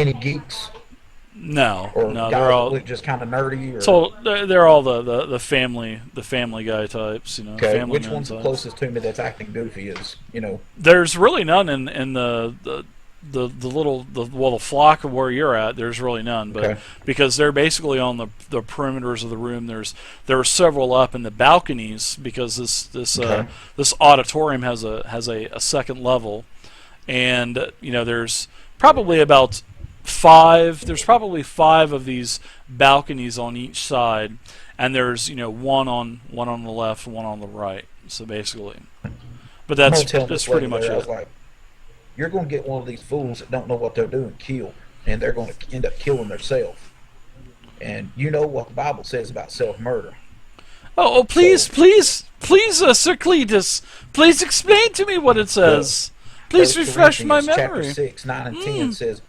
any geeks No, or no, they're guys that all look just kind of nerdy? Or so they're all the family guy types, okay, family which man one's the types. closest to me that's acting goofy? There's really none in the little the flock of where you're at. There's really none, but Okay, because they're basically on the perimeters of the room. There are several up in the balconies because okay, this auditorium has a second level, and there's probably about five. There's probably five of these balconies on each side, and there's one on the left, one on the right. So basically, but I'm gonna that's tell that's this pretty lady much there. I was it. like, "You're gonna get one of these fools that don't know what they're doing killed, and they're gonna end up killing themselves." And you know what the Bible says about self-murder. Oh, So, please, Sir Cletus, please explain to me what it well, says. Please First refresh my Corinthians chapter memory. 6, 9, and 10 says,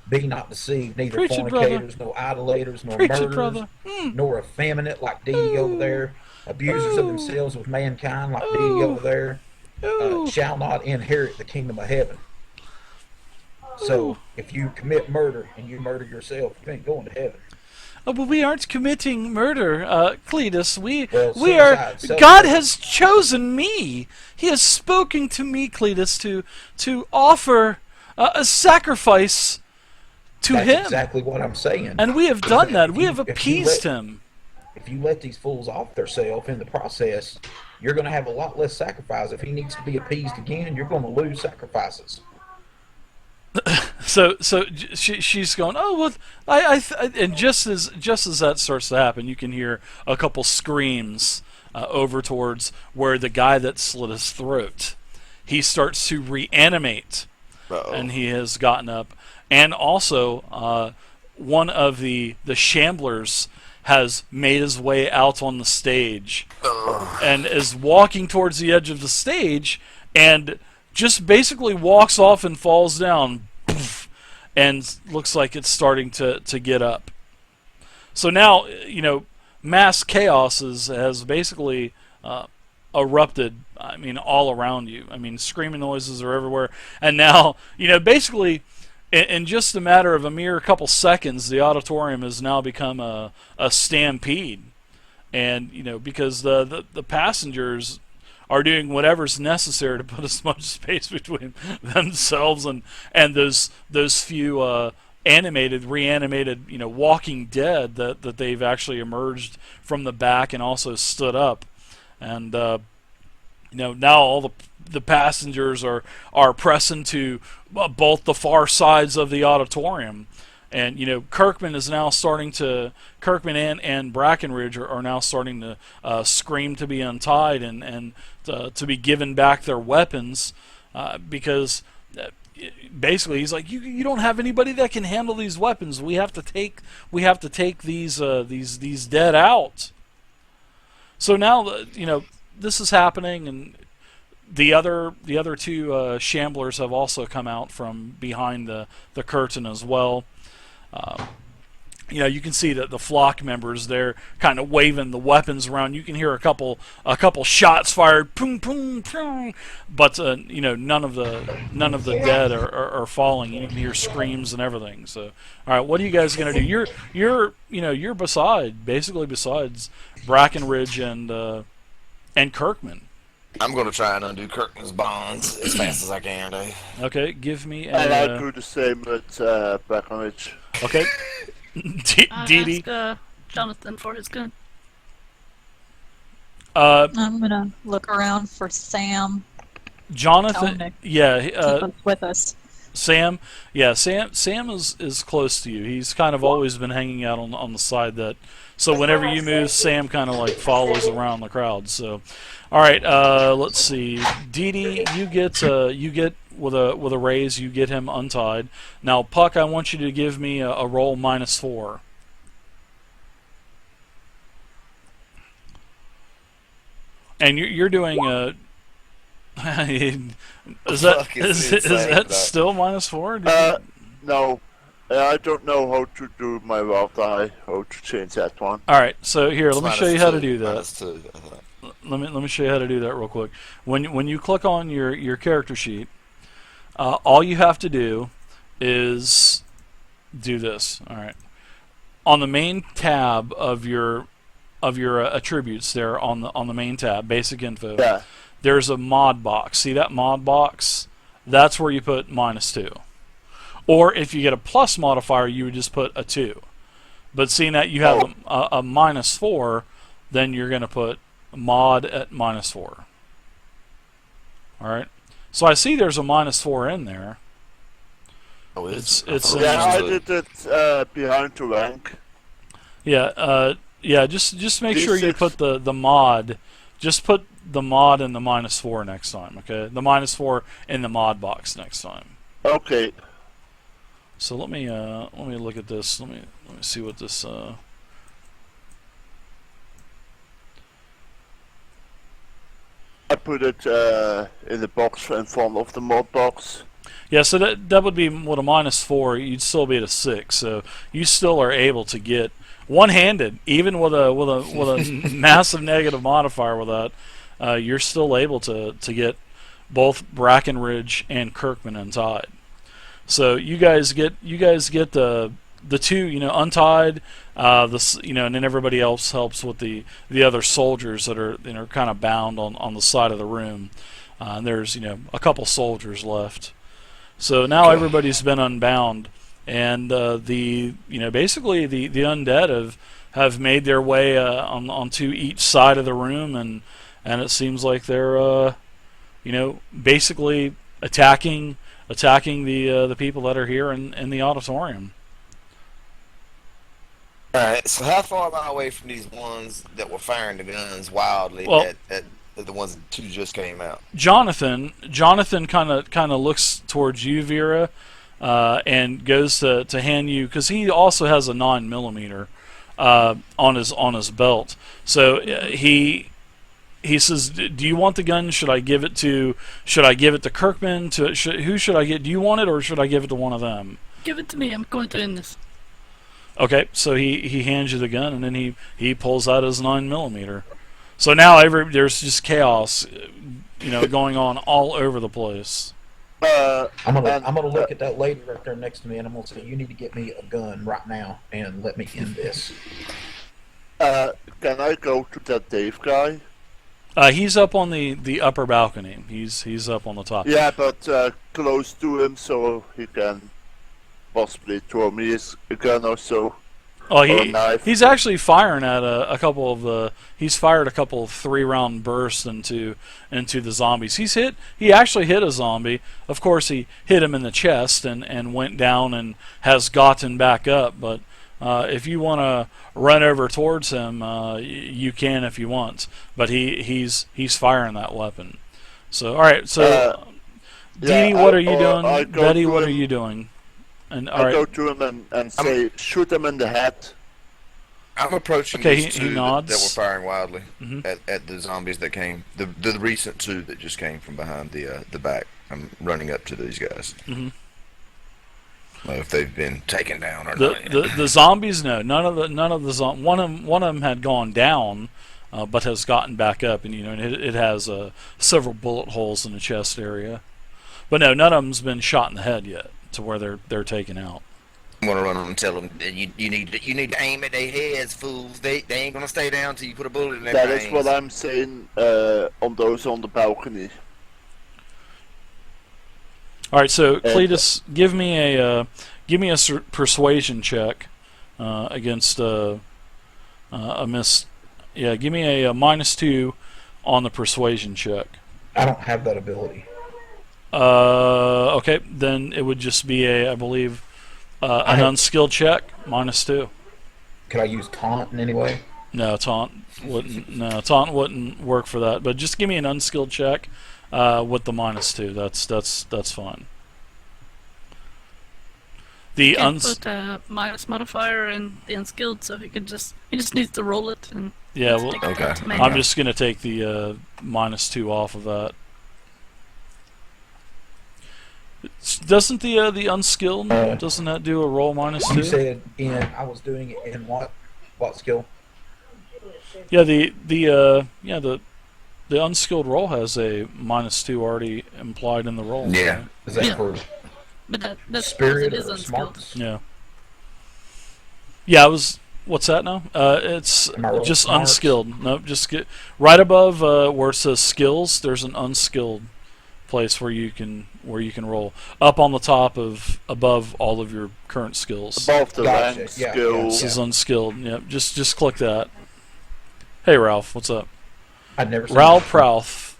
"Be not deceived, neither Preach it, brother. fornicators, nor idolaters, nor Preach it, murderers, brother. nor effeminate like Didi over Ooh, there, abusers of ooh, themselves with mankind like Didi ooh, over there, ooh, shall not inherit the kingdom of heaven." ooh. So if you commit murder and you murder yourself, you ain't going to heaven. Oh, but we aren't committing murder, Cletus. Well, We are. suicide, God self-murder, has chosen me. He has spoken to me, Cletus, to offer a sacrifice to that's Him, exactly what I'm saying. and we have Is done that that. We have appeased Him. if you let these fools off themselves in the process, you're going to have a lot less sacrifice. If he needs to be appeased again, you're going to lose sacrifices. She's going. Oh well, and just as that starts to happen, you can hear a couple screams over towards where the guy that slit his throat. He starts to reanimate, Uh-oh. and he has gotten up. And also, one of the shamblers has made his way out on the stage and is walking towards the edge of the stage and just basically walks off and falls down, poof, and looks like it's starting to get up. So now, mass chaos has basically erupted. I mean, all around you. I mean, screaming noises are everywhere. And now, basically, in just a matter of a mere couple seconds, the auditorium has now become a stampede. And, because the passengers are doing whatever's necessary to put as much space between themselves and those few reanimated, Walking Dead that they've actually emerged from the back and also stood up, and now all the passengers are pressing to both the far sides of the auditorium. And Kirkman and Brackenridge are now starting to scream to be untied and to be given back their weapons, because basically he's like, you don't have anybody that can handle these weapons. We have to take these dead out. So now this is happening, and the other two shamblers have also come out from behind the curtain as well. Uh, you can see that the flock members, they're kind of waving the weapons around. You can hear a couple shots fired, boom, boom, boom, but none of the dead are falling. You can hear screams and everything. So, all right, what are you guys gonna do? You're besides Brackenridge and Kirkman. I'm going to try and undo Kirkman's bonds as fast as I can, Dave. Okay, give me And I'll a do the same with Breckenridge. okay. I Dee Dee. ask Jonathan for his gun. I'm gonna look around for Sam. Tell him Jonathan, to yeah, keep us with us. Sam, yeah, Sam is close to you. He's kind of always been hanging out on the side that, so whenever you move, Sam kind of like follows around the crowd. So, all right, let's see, Dee Dee, you get with a raise, you get him untied. Now, Puck, I want you to give me a roll -4. And you're doing a. is that Fuck, it's is insane, that but- still -4? No. I don't know how to do my route die, how to change that one. All right, so here, It's let me show you how to -2, do that. -2, I thought. Let me show you how to do that real quick. When you click on your character sheet, all you have to do is do this. All right. On the main tab of your attributes there on the main tab, basic info. Yeah. There's a mod box. See that mod box? That's where you put -2. Or if you get a plus modifier, you would just put a 2. But seeing that you have a -4, then you're going to put mod at -4. All right. So I see there's a -4 in there. Oh, It's Yeah, I did it behind the rank. Yeah. Yeah. Just make sure you D6. put the mod. Just put the mod and the -4 next time. Okay. The -4 in the mod box next time. Okay. So let me look at this. Let me see what this. I put it in the box in front of the mod box. Yeah, so that would be with a -4. You'd still be at a 6. So you still are able to get one-handed, even with a massive negative modifier with that. You're still able to get both Brackenridge and Kirkman untied. So you guys get the two, untied. And then everybody else helps with the other soldiers that are kind of bound on the side of the room. And there's a couple soldiers left. So now everybody's been unbound, and basically the undead have made their way onto each side of the room, and it seems like they're basically attacking the people that are here in the auditorium. Alright, so how far am I away from these ones that were firing the guns wildly Well, at the ones that two just came out? Jonathan kind of looks towards you, Vera, and goes to hand you, because he also has a 9mm on his belt. So he says, "Do you want the gun? Should I give it to Kirkman? Who should I get? Do you want it, or should I give it to one of them?" Give it to me. I'm going to end this. Okay, so he hands you the gun, and then he pulls out his 9mm. So now there's just chaos, going on all over the place. I'm gonna look at that lady right there next to me, and I'm gonna say, "You need to get me a gun right now, and let me end this." Can I go to that Dave guy? He's up on the upper balcony. He's up on the top. Yeah, but close to him so he can possibly throw me a gun or so. Oh, or a knife. he's actually firing at a couple of the. He's fired a couple of 3-round bursts into the zombies. He actually hit a zombie. Of course, he hit him in the chest and went down and has gotten back up. But if you want to run over towards him, you can if you want. But he's firing that weapon. So all right. So Dee, what are you doing? Betty, what are you doing? And I go to him and say, shoot him in the head. I'm approaching Okay, these he two nods. that were firing wildly Mhm. at the zombies that came. The recent two that just came from behind the back. I'm running up to these guys. Mhm. If they've been taken down or not. The zombies, no, none of the one of them had gone down, but has gotten back up, and it has several bullet holes in the chest area. But no, none of them's been shot in the head yet, to where they're taken out. I'm gonna run up and tell them that you need to aim at their heads, fools. They ain't gonna stay down till you put a bullet in their That brains. is what I'm saying on those on the balcony. All right, so Cletus, give me a persuasion check against a miss. Yeah, give me a -2 on the persuasion check. I don't have that ability. Okay, then it would just be I believe, an unskilled check, -2. Could I use taunt in any way? No, taunt wouldn't. No, taunt wouldn't work for that. But just give me an unskilled check with the -2. That's fine. The Put a minus modifier in the unskilled, so he just needs to roll it and well, stick it okay. to make I'm it. just gonna take the -2 off of that. Doesn't the unskilled, doesn't that do a roll -2? You said I was doing it in what skill? Yeah, the unskilled roll has a -2 already implied in the roll. Yeah. right? Is that Yeah. for But that's spirit it is or unskilled. smarts? Yeah. Yeah, I was. What's that now? It's Am I wrong? just Marks? unskilled. Nope, just get right above where it says skills. There's an unskilled place where you can roll up on the top of above all of your current skills. Above the Gotcha, rank yeah, skill. This is unskilled. Yep, just click that. Hey Ralph, what's up? I'd never seen Ralph that. Prouth.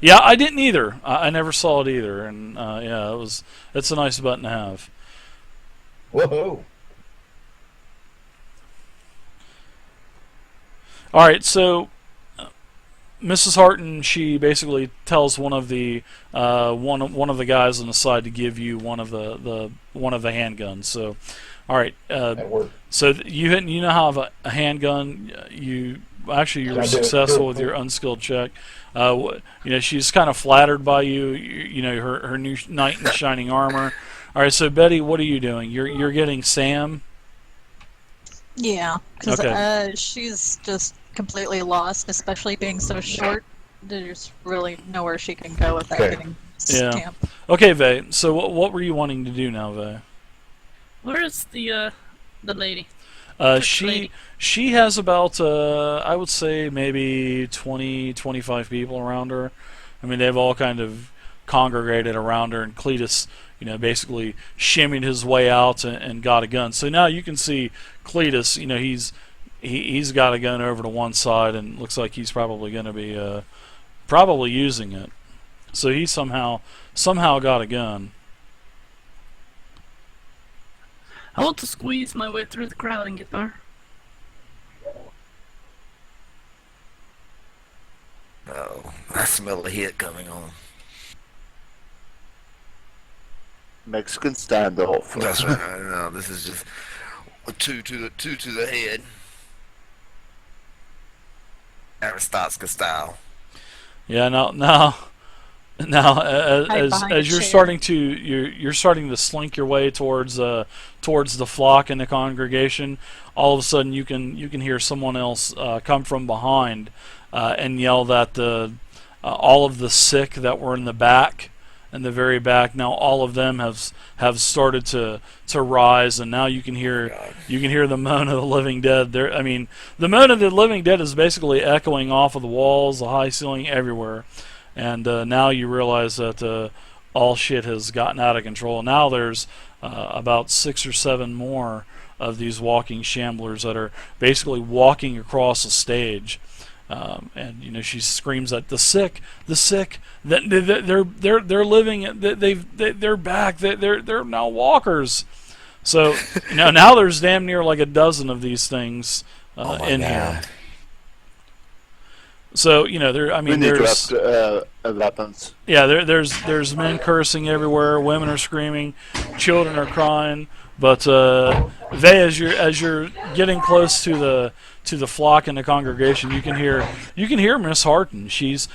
Yeah, I didn't either. I never saw it either, and yeah, it's a nice button to have. Whoa. All right, so Mrs. Harton, she basically tells one of the one of the guys on the side to give you one of the handguns. So, all right, That worked. so you now have a handgun. You actually Can you're I do it? successful Cool, with cool. your unskilled check. She's kind of flattered by you. Her new knight in shining armor. All right, so Betty, what are you doing? You're getting Sam. Yeah, because Okay. she's just completely lost, especially being so short. There's really nowhere she can go without Okay. getting Yeah. stamped. Okay, Vay. So what were you wanting to do now, Vay? Where is the lady? She lady. she has about I would say maybe 20, 25 people around her. I mean, they've all kind of congregated around her, and Cletus, basically shimmied his way out and got a gun. So now you can see Cletus. He's got a gun over to one side, and looks like he's probably going to be probably using it. So he somehow got a gun. I want to squeeze my way through the crowd and get there. Oh, I smell a hit coming on. Mexican standoff. That's right. No, this is just two to the head. Aristotska style. Yeah, now, Hide behind as a you're chair. starting to slink your way towards the flock and the congregation, all of a sudden you can hear someone else come from behind and yell that all of the sick that were in the back, in the very back, now all of them have started to rise, and now you can hear the moan of the living dead. I mean, the moan of the living dead is basically echoing off of the walls, the high ceiling, everywhere. And now you realize that all shit has gotten out of control. Now there's about 6 or 7 more of these walking shamblers that are basically walking across the stage. And she screams at the sick. That they're living. They're back. They're now walkers. So now there's damn near like a dozen of these things Oh my in God. here. So there. I We mean, need to there's. have weapons. Yeah, there's men cursing everywhere, women are screaming, children are crying. But Vay, as you're getting close to the flock and the congregation, you can hear Miss Harton. She's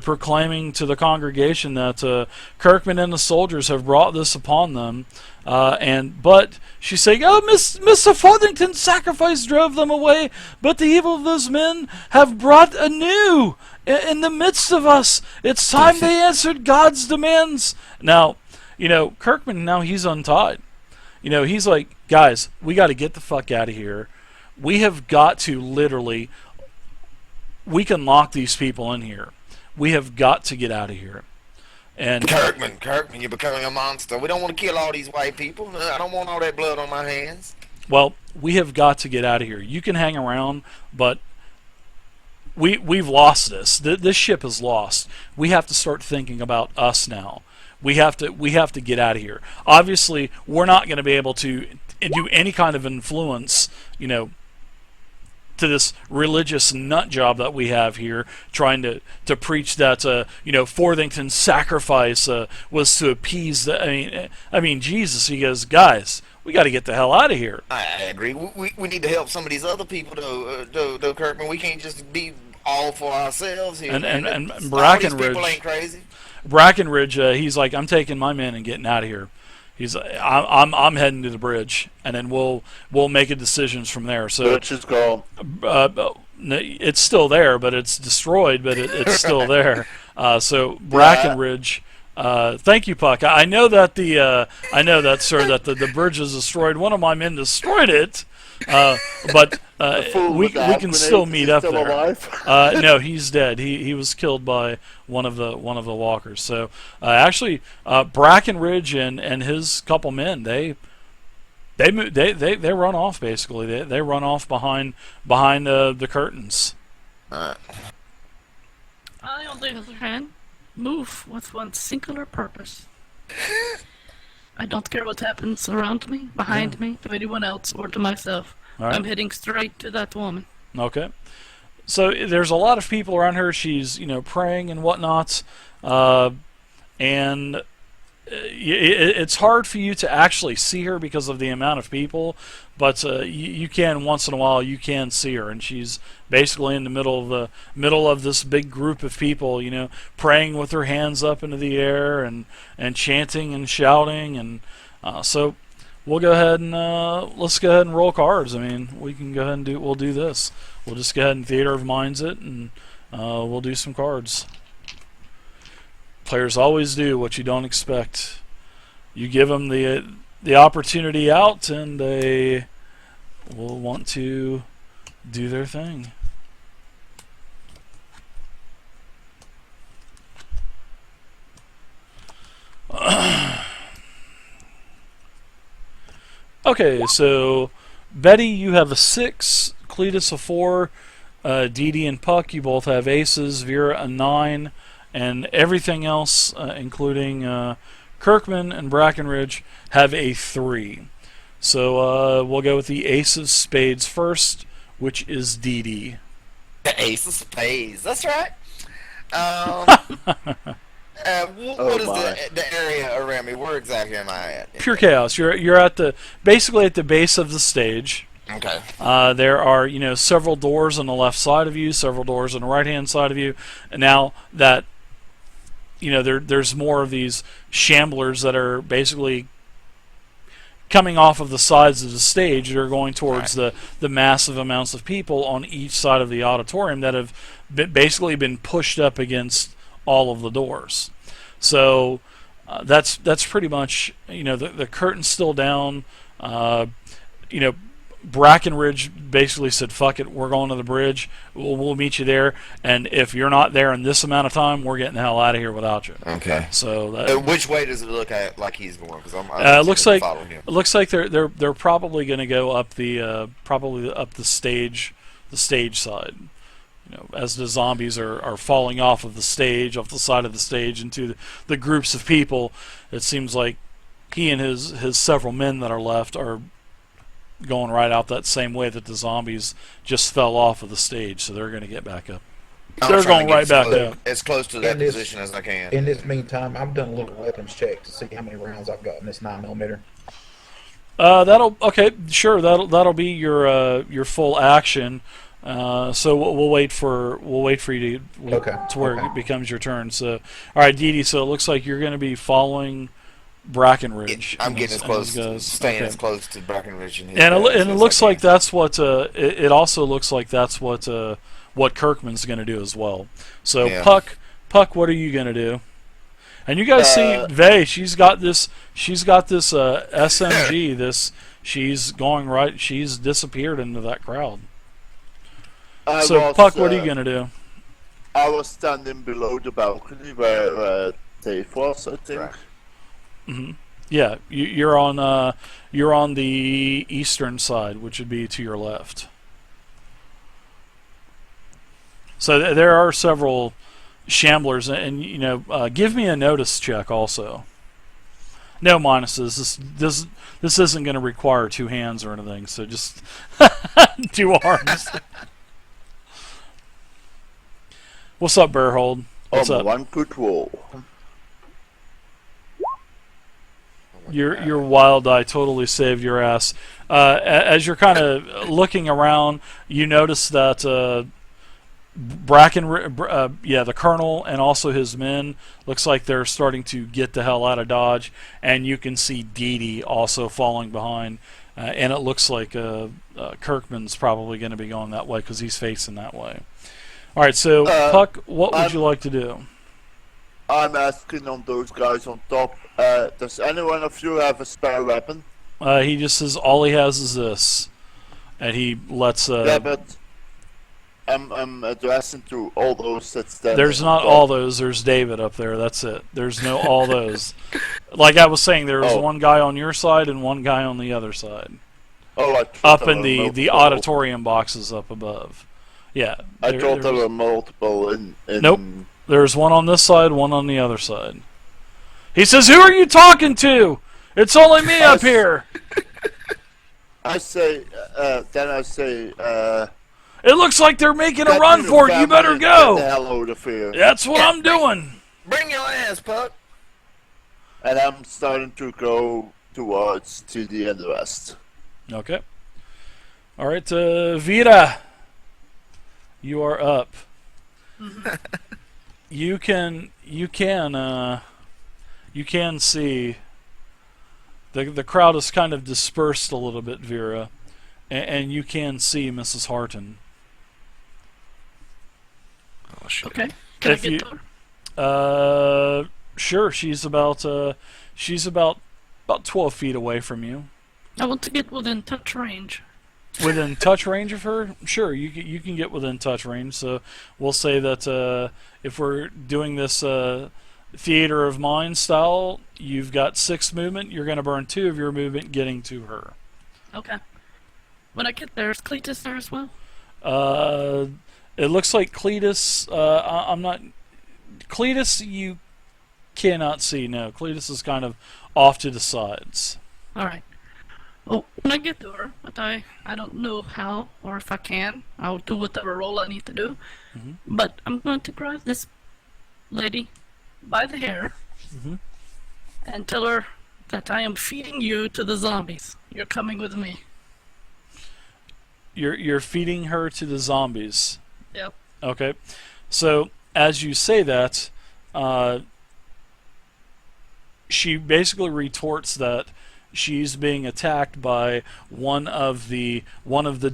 proclaiming to the congregation that Kirkman and the soldiers have brought this upon them, but she's saying, "Oh, Mr. Forthington's sacrifice drove them away, but the evil of those men have brought anew in the midst of us. It's time they answered God's demands." Now, Kirkman, now he's untied. He's like, "Guys, we got to get the fuck out of here. We have got to literally, we can lock these people in here. We have got to get out of here." And Kirkman, you're becoming a monster. We don't want to kill all these white people. I don't want all that blood on my hands. well, we have got to get out of here. You can hang around, but we've lost this. This ship is lost. We have to start thinking about us now. We have to get out of here. Obviously, we're not going to be able to do any kind of influence, to this religious nut job that we have here, trying to preach that Forthington's sacrifice was to appease the. I mean, Jesus. He goes, "Guys, we got to get the hell out of here." I agree. We need to help some of these other people, though, Kirkman. We can't just be all for ourselves here. And All these Brackenridge. people ain't crazy. Brackenridge, he's like, "I'm taking my men and getting out of here." He's, I'm heading to the bridge, and then we'll make a decisions from there. So Which is gone. it's still there, but it's destroyed, but it's still there. So Brackenridge, Thank you, Puck. I know that I know that, sir, that the bridge is destroyed. One of my men destroyed it, but we can still meet up there. No, he's dead. He was killed by one of the walkers. So actually, Brackenridge and his couple men, they run off basically. They run off behind the curtains. Alright. I, on the other hand, move with one singular purpose. I don't care what happens around me, behind me, to anyone else, or to myself. All right. I'm heading straight to that woman. Okay. So there's a lot of people around her. She's, praying and whatnot, and it's hard for you to actually see her because of the amount of people. But you can, once in a while, you can see her, and she's basically in the middle of this big group of people, praying with her hands up into the air and chanting and shouting, and so we'll go ahead and let's go ahead and roll cards. I mean, we can go ahead and we'll do this. We'll just go ahead and theater of minds it, and we'll do some cards. Players always do what you don't expect. You give them the opportunity out, and they will want to do their thing. Okay, so Betty, you have a 6, Cletus a 4, Dee Dee and Puck, you both have aces, Vera a 9, and everything else, including Kirkman and Brackenridge, have a 3. So we'll go with the ace of spades first, which is Dee Dee. The ace of spades. That's right. What is the area around me? Where exactly am I at? Pure chaos. You're at basically at the base of the stage. Okay. There are several doors on the left side of you, several doors on the right hand side of you. And now that there's more of these shamblers that are basically coming off of the sides of the stage. They're going towards the massive amounts of people on each side of the auditorium that have basically been pushed up against all of the doors. So that's pretty much, the curtain's still down. Brackenridge basically said, "Fuck it, we're going to the bridge. We'll meet you there. And if you're not there in this amount of time, we're getting the hell out of here without you." Okay. So which way does it look like he's going? Because it looks like they're probably going to go up the stage side. As the zombies are falling off of the stage, off the side of the stage, into the groups of people. It seems like he and his several men that are left are going right out that same way that the zombies just fell off of the stage, so they're going to get back up. They're going right back up. As close to that position as I can. In this meantime, I've done a little weapons check to see how many rounds I've got in this 9mm. That'll be your full action. So we'll wait for you to where it becomes your turn. So, all right, Dee Dee. So it looks like you're going to be following Brackenridge. I'm getting as close, staying as close to Brackenridge. And it looks like that's what. It also looks like that's what Kirkman's going to do as well. So yeah. Puck, what are you going to do? And you guys see Vay. She's got this SMG. She's going right. She's disappeared into that crowd. Puck, what are you going to do? I was standing below the balcony where Dave was, I think. Right. Mm-hmm. Yeah, you're on the eastern side, which would be to your left. So there are several shamblers, and give me a notice check also. No minuses. This isn't going to require 2 hands or anything, so just 2 arms. What's up, Bearhold? What's up? One good roll. Your wild eye totally saved your ass. As you're kind of looking around, you notice that the colonel and also his men, looks like they're starting to get the hell out of Dodge, and you can see Dee Dee also falling behind, and it looks like Kirkman's probably going to be going that way because he's facing that way. All right, so Puck, what would you like to do? I'm asking on those guys on top. Does any one of you have a spare weapon? He just says all he has is this, and he lets. Yeah, but I'm addressing to all those that stand. There's not all those. There's David up there. That's it. There's no all those. Like I was saying, there was one guy on your side and one guy on the other side. Oh, I Up thought in there were the multiple. auditorium boxes up above. Yeah. I thought there were multiple in. Nope. There's one on this side, one on the other side. He says, "Who are you talking to? It's only me up here." I say, then I say, It looks like they're making a get run your for it. You family better and go. Get the hell out of here. That's what I'm doing. Bring your ass, Puck. And I'm starting to go towards to the end west. Okay. All right, Vita, you are up. You can see the crowd is kind of dispersed a little bit, Vera, and you can see Mrs. Harton. Oh shit. Okay. Can If I you- get to her? Sure, she's about 12 feet away from you. I want to get within touch range. Within touch range of her, sure, you can get within touch range. So we'll say that if we're doing this theater of mind style, you've got 6 movement. You're going to burn 2 of your movement getting to her. Okay. When I get there, is Cletus there as well? It looks like Cletus. I'm not. Cletus, you cannot see. No, Cletus is kind of off to the sides. All right. Well, when I get to her, but I don't know how or if I can, I'll do whatever role I need to do. Mhm. But I'm going to grab this lady by the hair Mhm. and tell her that I am feeding you to the zombies. You're coming with me. You're feeding her to the zombies. Yep. Okay. So as you say that, she basically retorts that she's being attacked by one of the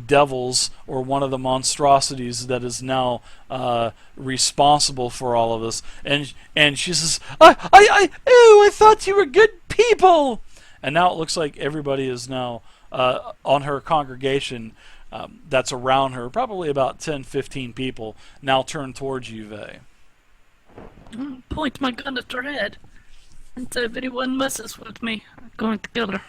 devils or one of the monstrosities that is now responsible for all of this, and she says, I thought you were good people, and now it looks like everybody is now on her congregation that's around her, probably about 10-15 people, now turned towards you, Vay. Point my gun at her head and say, if anyone messes with me, I'm going to kill her.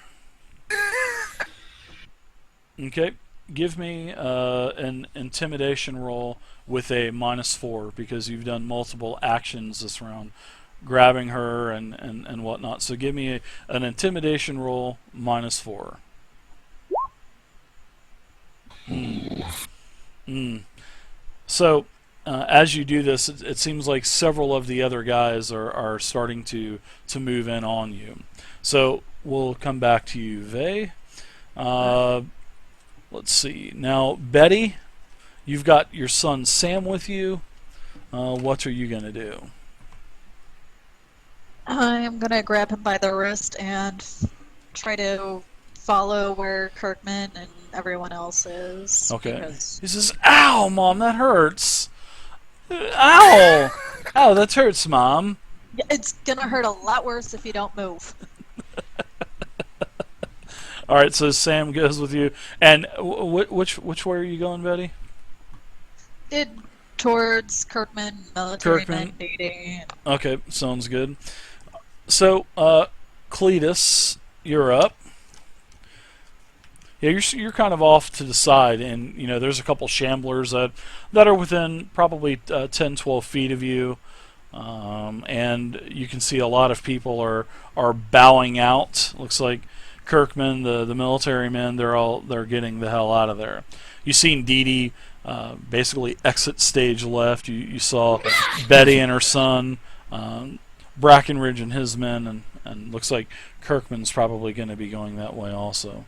Okay, give me an intimidation roll with a -4 because you've done multiple actions this round, grabbing her and whatnot. So give me an intimidation roll -4. So as you do this, it seems like several of the other guys are starting to move in on you. So we'll come back to you, Vay. Let's see. Now, Betty, you've got your son Sam with you. What are you going to do? I'm gonna grab him by the wrist and try to follow where Kirkman and everyone else is. Okay. Because He says, "Ow, Mom, that hurts. Ow! Ow, that hurts, Mom." it's gonna hurt a lot worse if you don't move. All right, so Sam goes with you. And which way are you going, Betty? Towards Kirkman, military Kirkman. men dating. Okay, sounds good. So, Cletus, you're up. Yeah, you're kind of off to the side, and you know there's a couple shamblers that are within probably 10-12 feet of you, and you can see a lot of people are bowing out. Looks like Kirkman, the military men, they're getting the hell out of there. You've seen Dee Dee basically exit stage left. You saw Betty and her son, Brackenridge and his men, and looks like Kirkman's probably going to be going that way also.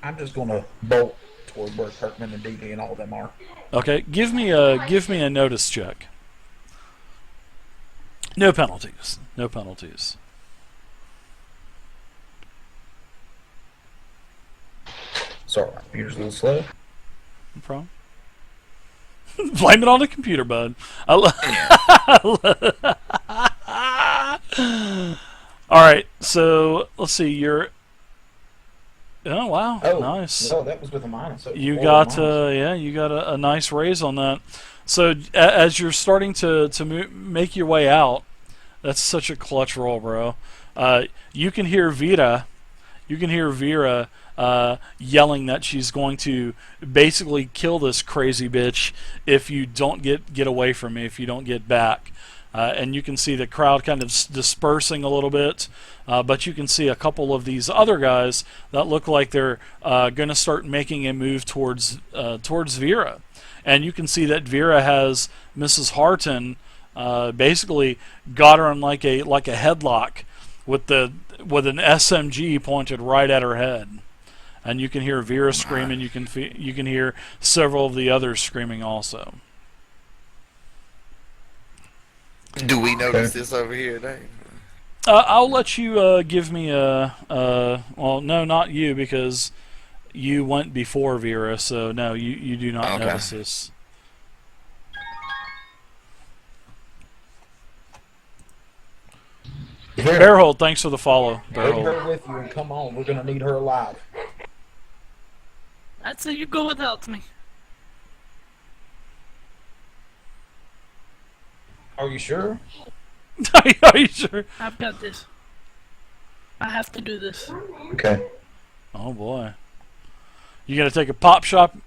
I'm just gonna bolt toward where Kirkman and Dee Dee and all of them are. Okay, give me a notice check. No penalties. No penalties. Sorry, my computer's a little slow. No problem. Blame it on the computer, bud. All right, so let's see. You're. Oh wow, Oh, nice. No, that was with a minus. So You roll got a minus. yeah, you got a nice raise on that. So as you're starting to make your way out, that's such a clutch roll, bro. You can hear Vera. You can hear Vera yelling that she's going to basically kill this crazy bitch if you don't get away from me, if you don't get back. And you can see the crowd kind of dispersing a little bit, but you can see a couple of these other guys that look like they're going to start making a move towards Vera. And you can see that Vera has Mrs. Harton basically got her in like a headlock with an SMG pointed right at her head. And you can hear Vera screaming. You can hear several of the others screaming also. Do we notice this over here, Dave? I'll let you give me well, no, not you, because you went before Vera, so no, you do not Okay. notice this. Bearhold, thanks for the follow. Take Bearhold. her with you and come on. We're gonna need her alive. I'd say you go without me. Are you sure? Are you sure? I've got this. I have to do this. Okay. Oh boy. You gonna take a pop shot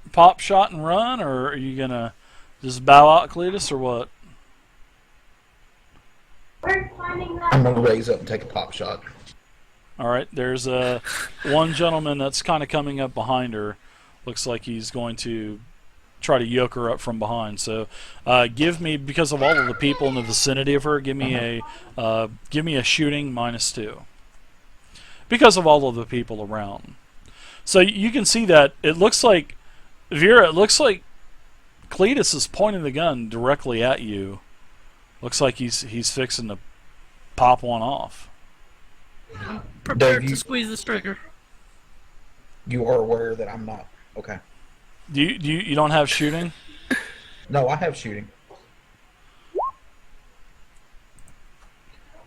and run, or are you gonna just bow out, Cletus, or what? I'm gonna raise up and take a pop shot. All right. There's one gentleman that's kind of coming up behind her. Looks like he's going to try to yoke her up from behind. So, give me, because of all of the people in the vicinity of her, give me a shooting -2. Because of all of the people around. So you can see that it looks like Vera. It looks like Cletus is pointing the gun directly at you. Looks like he's fixing to pop one off. Prepare Dave, to squeeze this trigger. You are aware that I'm not. Okay. You don't have shooting? No, I have shooting.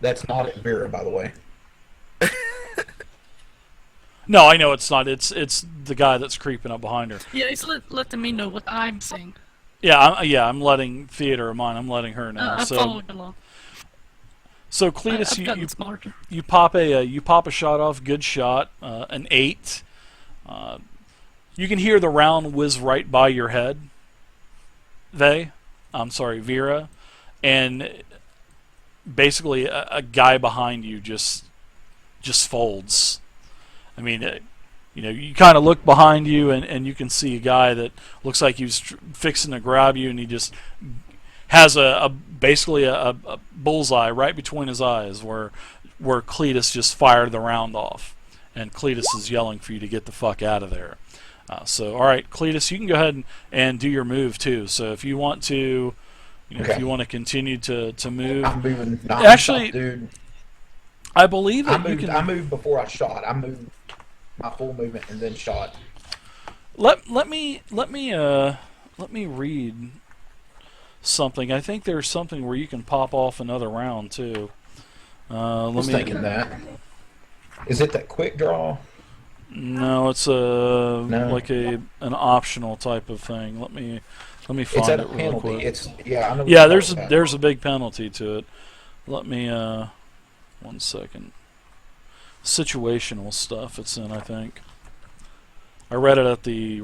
That's not at Vera, by the way. No, I know it's not. It's the guy that's creeping up behind her. Yeah, he's letting me know what I'm seeing. I'm letting theater of mine. I'm letting her know. I'm So following along. Cletus, I've gotten smarter. you pop a shot off. Good shot. An 8. You can hear the round whiz right by your head. Vera, and basically a guy behind you just folds. I mean, you kind of look behind you and you can see a guy that looks like he was fixing to grab you, and he just has basically a bullseye right between his eyes where Cletus just fired the round off, and Cletus is yelling for you to get the fuck out of there. So, all right, Cletus, you can go ahead and do your move too. So, if you want to, Okay. if you want to continue to move, I'm moving. Actually, dude. I believe that you I can. moved before I shot. I moved my full movement and then shot. Let me read something. I think there's something where you can pop off another round too. I was thinking that. Is it that quick draw? No, it's like an optional type of thing. Let me find It's at a it real penalty. quick. It's I know. what Yeah, you're talking about. there's a big penalty to it. Let me 1 second. Situational stuff it's in, I think. I read it at the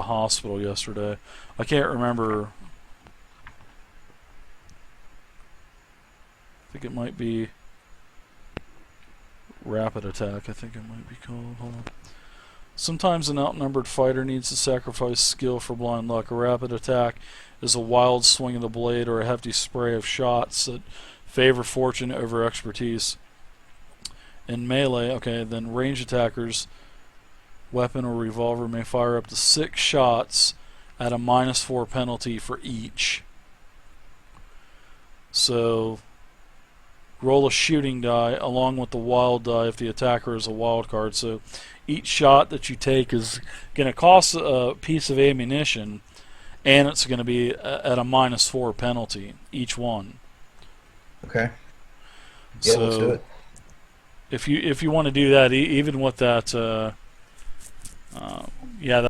hospital yesterday. I can't remember. I think it might be rapid attack. I think it might be called. Hold on. Sometimes an outnumbered fighter needs to sacrifice skill for blind luck. A rapid attack is a wild swing of the blade or a hefty spray of shots that favor fortune over expertise. In melee, then range attackers, weapon or revolver may fire up to 6 shots at a -4 penalty for each. So roll a shooting die along with the wild die if the attacker is a wild card. So each shot that you take is going to cost a piece of ammunition, and it's going to be at a -4 penalty, each one. Okay. Yeah, so let's do it. if you want to do that, even with that, yeah,